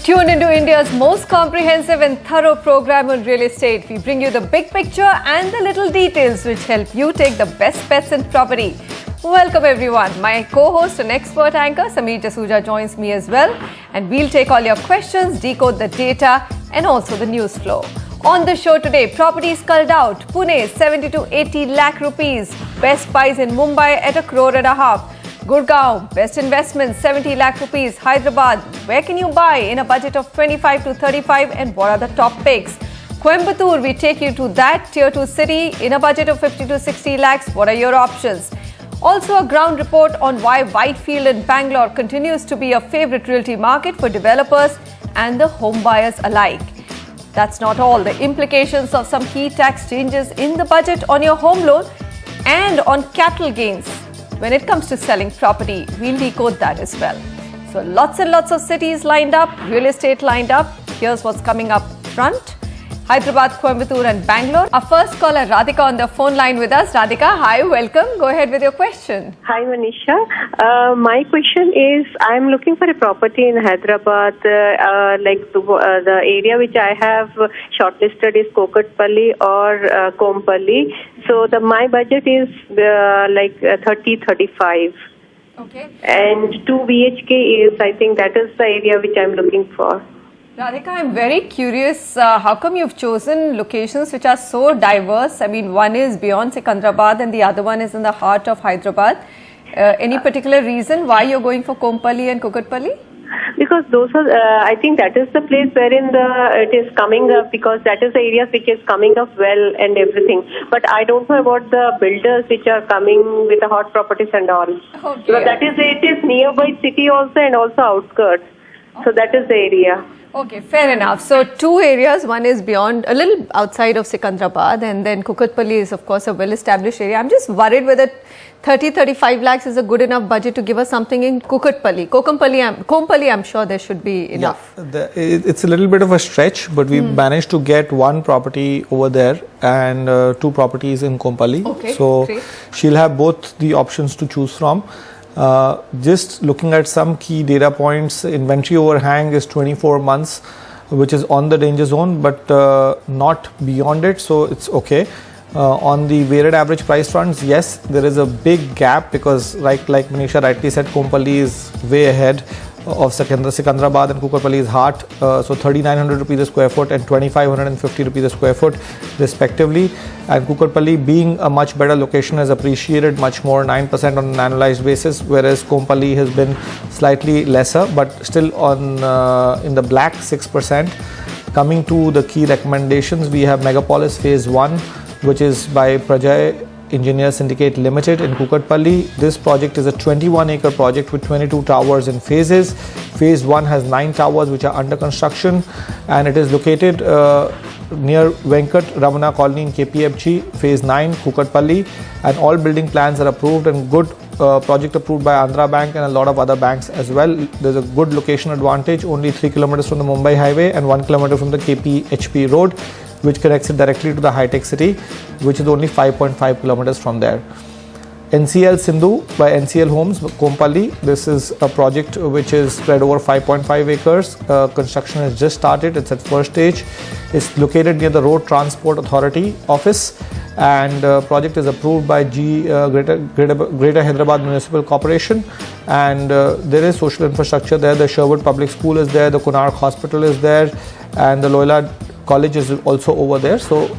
Tune into India's most comprehensive and thorough program on real estate. We bring you the big picture and the little details which help you take the best bets in property. Welcome everyone. My co-host and expert anchor Sameer Jasuja joins me as well, and we'll take all your questions, decode the data and also the news flow. On the show today, properties culled out. Pune 70 to 80 lakh rupees. Best buys in Mumbai at 1.5 crore. Gurgaon, best investments 70 lakh rupees. Hyderabad, where can you buy in a budget of 25 to 35 and what are the top picks? Coimbatore, we take you to that tier 2 city in a budget of 50 to 60 lakhs. What are your options? Also a ground report on why Whitefield in Bangalore continues to be a favorite realty market for developers and the home buyers alike. That's not all. The implications of some key tax changes in the budget on your home loan and on capital gains when it comes to selling property. We'll decode that as well. So lots and lots of cities lined up, real estate lined up. Here's what's coming up front. Hyderabad, Coimbatore and Bangalore. Our first caller, Radhika, on the phone line with us. Radhika, hi, welcome. Go ahead with your question. Hi, Manisha. My question is, I'm looking for a property in Hyderabad. The area which I have shortlisted is Kokatpalli or Kompalli. So my budget is 30-35. Okay. And 2 BHK is, I think that is the area which I'm looking for. Radhika, I'm very curious, how come you've chosen locations which are so diverse? I mean, one is beyond Secunderabad and the other one is in the heart of Hyderabad. Any particular reason why you're going for Kompalli and Kukatpalli? Because those are, I think that is the place wherein it is coming up, because that is the areas which is coming up well and everything. But I don't know about the builders which are coming with the hot properties and all. Okay. So it is nearby city also and also outskirts. So that is the area. Okay, fair enough. So 2 areas, one is beyond, a little outside of Secunderabad, and then Kukatpalli is of course a well-established area. I'm just worried whether 30-35 lakhs is a good enough budget to give us something in Kukatpalli. Kompalli, I'm sure there should be enough. Yeah, it's a little bit of a stretch, but we managed to get 1 property over there and 2 properties in Kompalli. Okay, so great. She'll have both the options to choose from. Just looking at some key data points, inventory overhang is 24 months, which is on the danger zone, but not beyond it, so it's okay. On the weighted average price fronts, yes, there is a big gap because like Manisha rightly said, Kompalli is way ahead of Secunderabad and Kukatpalli is heart, so 3,900 rupees a square foot and 2,550 rupees a square foot respectively, and Kukatpalli being a much better location has appreciated much more, 9% on an annualized basis, whereas Kompalli has been slightly lesser but still on in the black, 6%. Coming to the key recommendations, we have Megapolis Phase 1, which is by Prajay Engineer Syndicate Limited in Kukatpalli. This project is a 21-acre project with 22 towers in phases. Phase 1 has 9 towers which are under construction, and it is located near Venkat Ramana Colony in KPFG, Phase 9, Kukatpalli, and all building plans are approved and good project approved by Andhra Bank and a lot of other banks as well. There's a good location advantage, only 3 kilometers from the Mumbai highway and 1 kilometer from the KPHP road, which connects it directly to the high-tech city, which is only 5.5 kilometers from there. NCL Sindhu by NCL Homes, Kompalli. This is a project which is spread over 5.5 acres. Construction has just started. It's at first stage. It's located near the Road Transport Authority office, and project is approved by Greater Hyderabad Municipal Corporation, and there is social infrastructure there. The Sherwood Public School is there, the Konark Hospital is there, and the Loyola College is also over there, so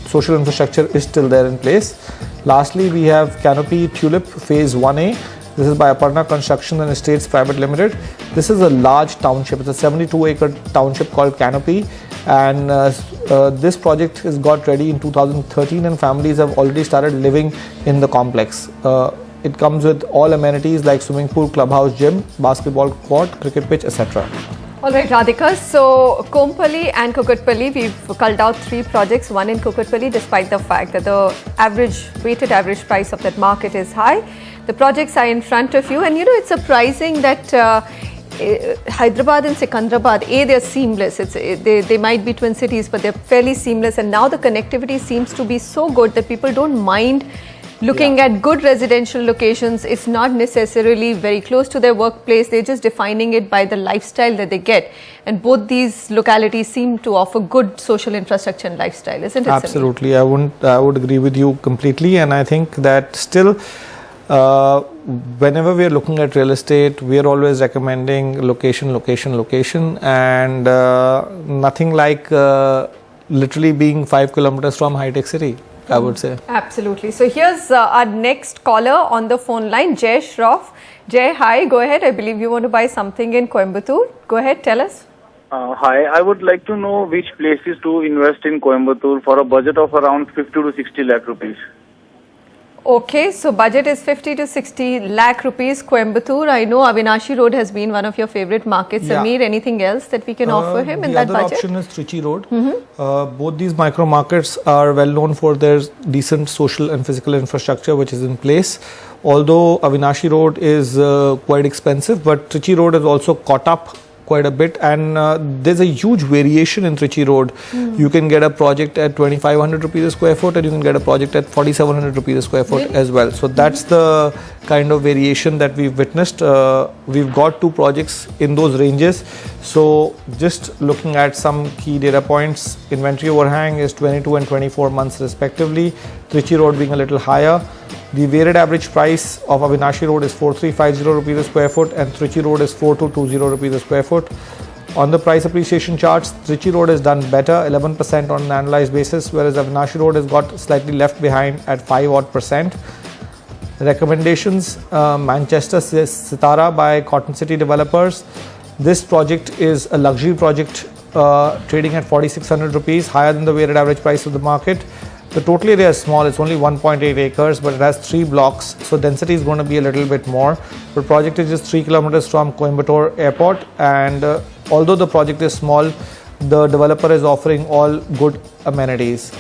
social infrastructure is still there in place. Lastly, we have Canopy Tulip Phase 1A. This is by Aparna Construction and Estates Private Limited. This is a large township. It's a 72-acre township called Canopy, and this project has got ready in 2013 and families have already started living in the complex. It comes with all amenities like swimming pool, clubhouse, gym, basketball court, cricket pitch, etc. All right, Radhika. So, Kompalli and Kukatpalli, we've culled out 3 projects, one in Kukatpalli, despite the fact that the weighted average price of that market is high. The projects are in front of you, and it's surprising that Hyderabad and Secunderabad, they're seamless. They might be twin cities, but they're fairly seamless, and now the connectivity seems to be so good that people don't mind looking at good residential locations. It's not necessarily very close to their workplace. They're just defining it by the lifestyle that they get. And both these localities seem to offer good social infrastructure and lifestyle, isn't it? Absolutely. I would agree with you completely. And I think that still, whenever we are looking at real estate, we are always recommending location, location, location, and nothing like literally being 5 kilometers from high-tech city, I would say. Absolutely. So here's our next caller on the phone line, Jay Shroff. Jay, hi, go ahead. I believe you want to buy something in Coimbatore. Go ahead, tell us. Hi, I would like to know which places to invest in Coimbatore for a budget of around 50 to 60 lakh rupees. Okay, so budget is 50 to 60 lakh rupees, Coimbatore. I know Avinashi Road has been one of your favorite markets. Yeah. Sameer, anything else that we can offer him in that The other budget? option is Trichy Road. Both these micro markets are well known for their decent social and physical infrastructure which is in place. Although Avinashi Road is quite expensive, but Trichy Road has also caught up quite a bit, and there's a huge variation in Trichy Road. You can get a project at 2500 rupees a square foot, and you can get a project at 4700 rupees a square foot as well. So that's the kind of variation that we've witnessed. We've got 2 projects in those ranges. So just looking at some key data points, inventory overhang is 22 and 24 months respectively, Trichy Road being a little higher. The weighted average price of Avinashi Road is 4350 rupees a square foot, and Trichy Road is 4220 rupees a square foot. On the price appreciation charts, Trichy Road has done better, 11% on an annualized basis, whereas Avinashi Road has got slightly left behind at 5% odd. Recommendations: Manchester Sitara by Cotton City Developers. This project is a luxury project trading at 4600 rupees, higher than the weighted average price of the market. The total area is small, it's only 1.8 acres, but it has 3 blocks, so density is going to be a little bit more. The project is just 3 kilometers from Coimbatore Airport, and although the project is small, the developer is offering all good amenities.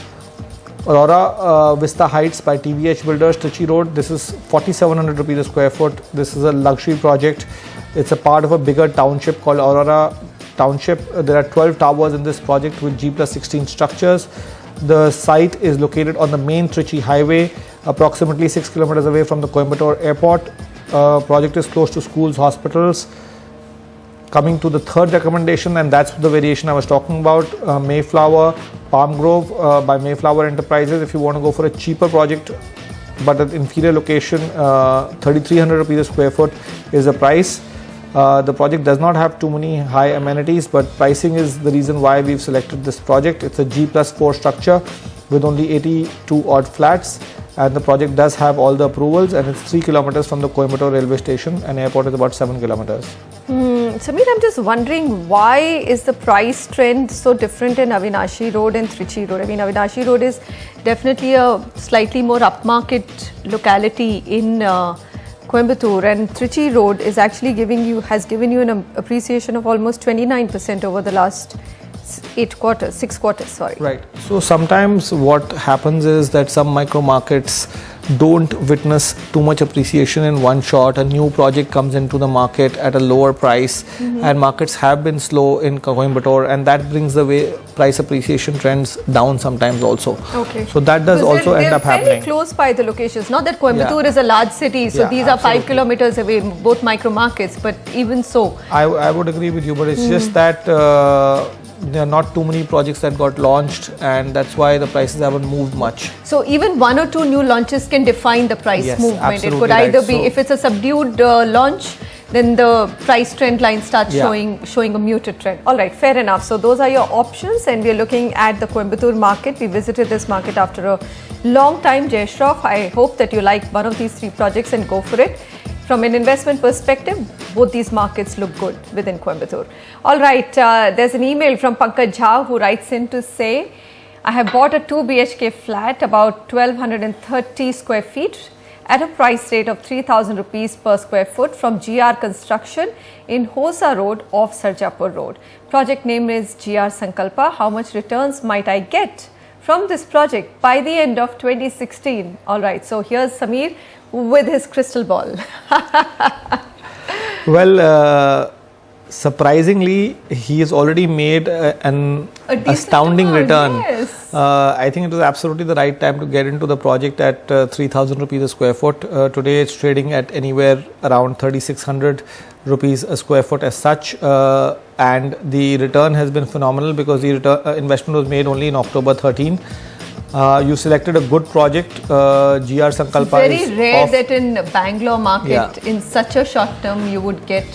Aurora Vista Heights by TVH Builders, Trichy Road. This is 4700 rupees a square foot. This is a luxury project. It's a part of a bigger township called Aurora Township. There are 12 towers in this project with G+16 structures. The site is located on the main Trichy highway, approximately 6 kilometers away from the Coimbatore Airport. Project is close to schools, hospitals. Coming to the third recommendation, and that's the variation I was talking about, Mayflower Palm Grove by Mayflower Enterprises. If you want to go for a cheaper project but at inferior location, 3300 rupees a square foot is the price. The project does not have too many high amenities, but pricing is the reason why we've selected this project. It's a G+4 structure with only 82 odd flats, and the project does have all the approvals, and it's 3 kilometers from the Coimbatore railway station, and airport is about 7 kilometers. Sameer, I'm just wondering, why is the price trend so different in Avinashi Road and Trichy Road? I mean, Avinashi Road is definitely a slightly more upmarket locality in Coimbatore, and Trichy Road is actually has given you an appreciation of almost 29% over the last 6 quarters. Right. So sometimes what happens is that some micro markets don't witness too much appreciation in one shot. A new project comes into the market at a lower price, and markets have been slow in Coimbatore, and that brings the way price appreciation trends down sometimes also. Okay. So that does also end up happening. They're fairly close by the locations. Not that Coimbatore is a large city, so Yeah, these are 5 absolutely. kilometers away, both micro markets, but even so. I would agree with you, but it's just that there are not too many projects that got launched, and that's why the prices haven't moved much. So even 1 or 2 new launches can define the price Yes, movement. It absolutely could either right. be, So- if it's a subdued launch, then the price trend line starts Yeah. showing a muted trend. All right, fair enough. So those are your options, and we are looking at the Coimbatore market. We visited this market after a long time. Jay Shroff, I hope that you like one of these 3 projects and go for it. From an investment perspective, both these markets look good within Coimbatore. All right, there's an email from Pankaj Jha who writes in to say, I have bought a 2 BHK flat about 1230 square feet at a price rate of 3000 rupees per square foot from GR Construction in Hosa Road off Sarjapur Road. Project name is GR Sankalpa. How much returns might I get from this project by the end of 2016? All right, so here's Sameer with his crystal ball. Well, surprisingly, he has already made an A decent astounding amount, return. yes. I think it was absolutely the right time to get into the project at 3,000 rupees a square foot. Today it's trading at anywhere around 3,600 rupees a square foot as such. And the return has been phenomenal because the investment was made only in October 13. You selected a good project. GR Sankalpa Very is rare off. that in Bangalore market, Yeah. in such a short term, you would get,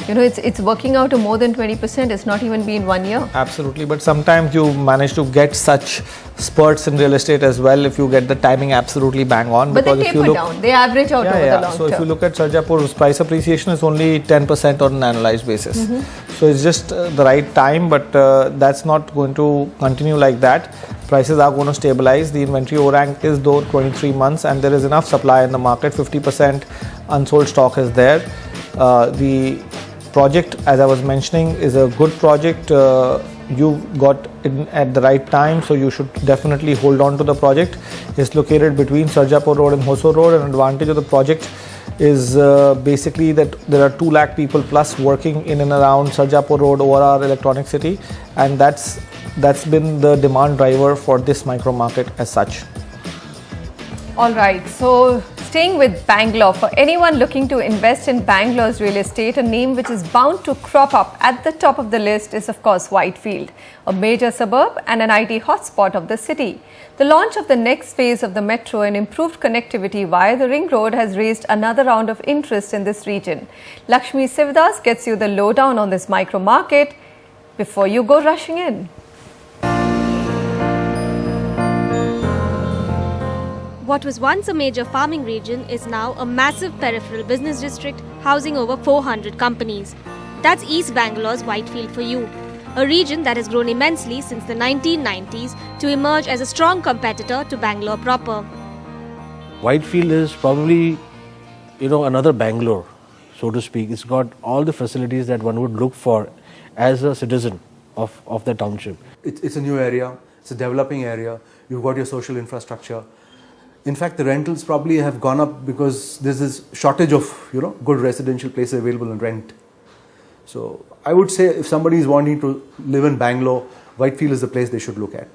it's working out to more than 20%. It's not even been 1 year. Absolutely, but sometimes you manage to get such spurts in real estate as well if you get the timing absolutely bang on. But they because if you taper look, down. They average out over the long So if term. you look at Sarjapur's price appreciation is only 10% on an annualized basis. So it's just the right time, but that's not going to continue like that. Prices are going to stabilize. The inventory overhang is though 23 months and there is enough supply in the market. 50% unsold stock is there. The project, as I was mentioning, is a good project. You got in at the right time, so you should definitely hold on to the project. It's located between Sarjapur Road and Hosur Road. An advantage of the project is basically that there are 2 lakh people plus working in and around Sarjapur Road, ORR, Electronic City, and that's been the demand driver for this micro market as such. All right, so staying with Bangalore, for anyone looking to invest in Bangalore's real estate, a name which is bound to crop up at the top of the list is of course Whitefield, a major suburb and an IT hotspot of the city. The launch of the next phase of the metro and improved connectivity via the ring road has raised another round of interest in this region. Lakshmi Sivadas gets you the lowdown on this micro market before you go rushing in. What was once a major farming region is now a massive peripheral business district housing over 400 companies. That's East Bangalore's Whitefield for you, a region that has grown immensely since the 1990s to emerge as a strong competitor to Bangalore proper. Whitefield is probably, another Bangalore, so to speak. It's got all the facilities that one would look for as a citizen of the township. It's a new area, it's a developing area, you've got your social infrastructure. In fact, the rentals probably have gone up because there's this shortage of, good residential places available in rent. So I would say if somebody is wanting to live in Bangalore, Whitefield is the place they should look at.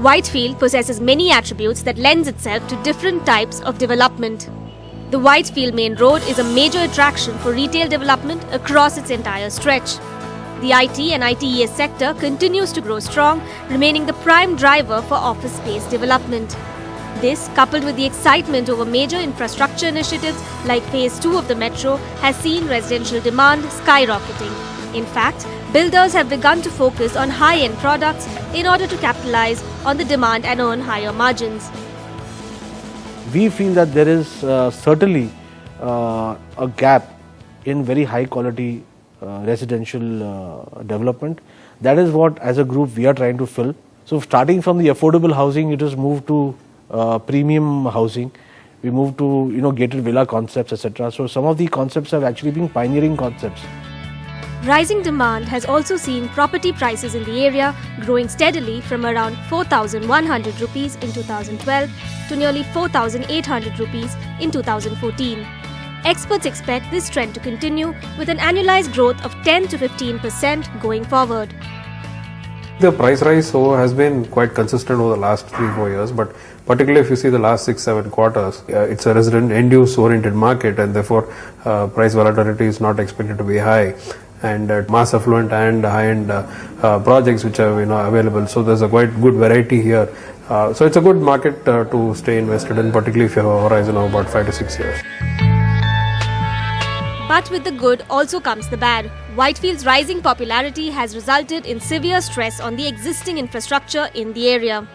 Whitefield possesses many attributes that lends itself to different types of development. The Whitefield main road is a major attraction for retail development across its entire stretch. The IT and ITES sector continues to grow strong, remaining the prime driver for office space development. This, coupled with the excitement over major infrastructure initiatives like Phase 2 of the metro, has seen residential demand skyrocketing. In fact, builders have begun to focus on high-end products in order to capitalize on the demand and earn higher margins. We feel that there is certainly a gap in very high quality residential development. That is what, as a group, we are trying to fill. So starting from the affordable housing, it has moved to premium housing. We moved to gated villa concepts, etc. So some of the concepts have actually been pioneering concepts. Rising demand has also seen property prices in the area growing steadily from around 4,100 rupees in 2012 to nearly 4,800 rupees in 2014. Experts expect this trend to continue with an annualized growth of 10 to 15% going forward. The price rise has been quite consistent over the last 3-4 years, but particularly if you see the last 6-7 quarters, it's a resident end-use oriented market, and therefore price volatility is not expected to be high. And mass affluent and high-end projects which are available, so there's a quite good variety here. So it's a good market to stay invested in, particularly if you have a horizon of about 5 to 6 years. But with the good also comes the bad. Whitefield's rising popularity has resulted in severe stress on the existing infrastructure in the area.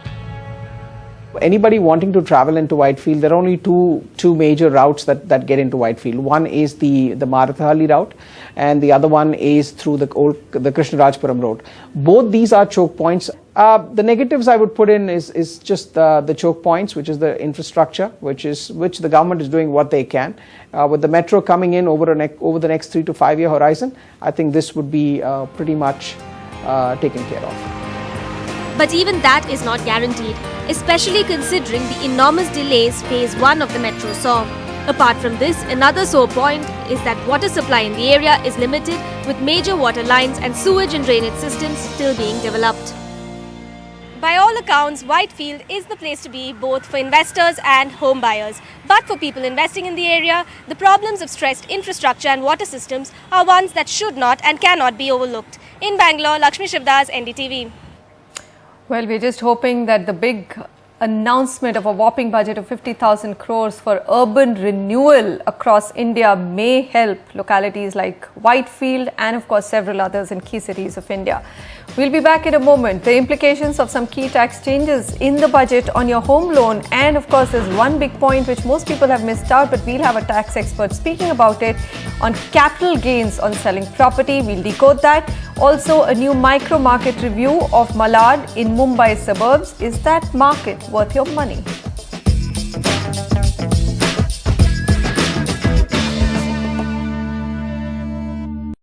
Anybody wanting to travel into Whitefield, there are only two major routes that get into Whitefield. One is the Marathahalli route, and the other one is through the Krishnarajpuram road. Both these are choke points. The negatives I would put in is just the choke points, which is the infrastructure, which the government is doing what they can. With the metro coming in over the next 3 to 5 year horizon, I think this would be pretty much taken care of. But even that is not guaranteed, especially considering the enormous delays Phase 1 of the metro saw. Apart from this, another sore point is that water supply in the area is limited, with major water lines and sewage and drainage systems still being developed. By all accounts, Whitefield is the place to be both for investors and home buyers. But for people investing in the area, the problems of stressed infrastructure and water systems are ones that should not and cannot be overlooked. In Bangalore, Lakshmi Shivdas, NDTV. Well, we're just hoping that the big announcement of a whopping budget of 50,000 crores for urban renewal across India may help localities like Whitefield and of course several others in key cities of India. We'll be back in a moment. The implications of some key tax changes in the budget on your home loan, and of course there's one big point which most people have missed out, but we'll have a tax expert speaking about it on capital gains on selling property. We'll decode that. Also, a new micro market review of Malad in Mumbai suburbs. Is that market worth your money?